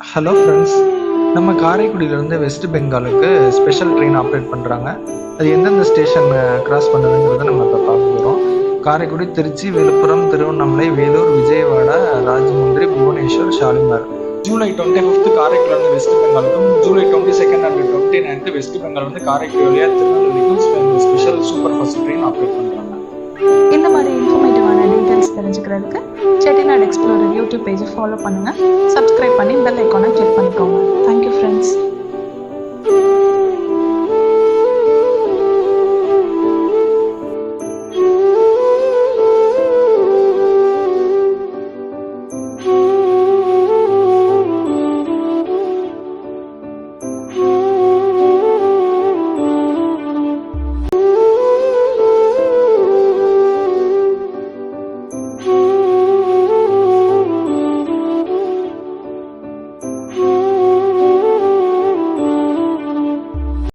Hello friends, நம்ம காரைக்குடியிலேருந்து west பெங்காலுக்கு special train operate பண்ணுறாங்க. அது எந்தெந்த ஸ்டேஷன் கிராஸ் பண்ணுதுங்கிறத நம்ம இப்போ பார்க்க போகிறோம். காரைக்குடி, திருச்சி, விழுப்புரம், திருவண்ணாமலை, வேலூர், விஜயவாடா, ராஜமுந்திரி, புவனேஸ்வர், ஷாலிமார். ஜூலை 25 காரைக்குடியிலேருந்து வெஸ்ட் பெங்காலுக்கும், ஜூலை 22 அண்ட் 29 வெஸ்ட் பெங்கால் வந்து காரைக்குடி வழியாக திருநெல்வேலிக்கும் special super fast train operate பண்ணுறாங்க. இந்த மாதிரி இன்ஃபர்மேட்டிவான டீட்டெயில்ஸ் தெரிஞ்சுக்கிறதுக்கு செட்டிநாடு எக்ஸ்ப்ளோரர் யூடியூப் பேஜை ஃபாலோ பண்ணுங்கள். சப்ஸ்கிரைப் பண்ணி பெல்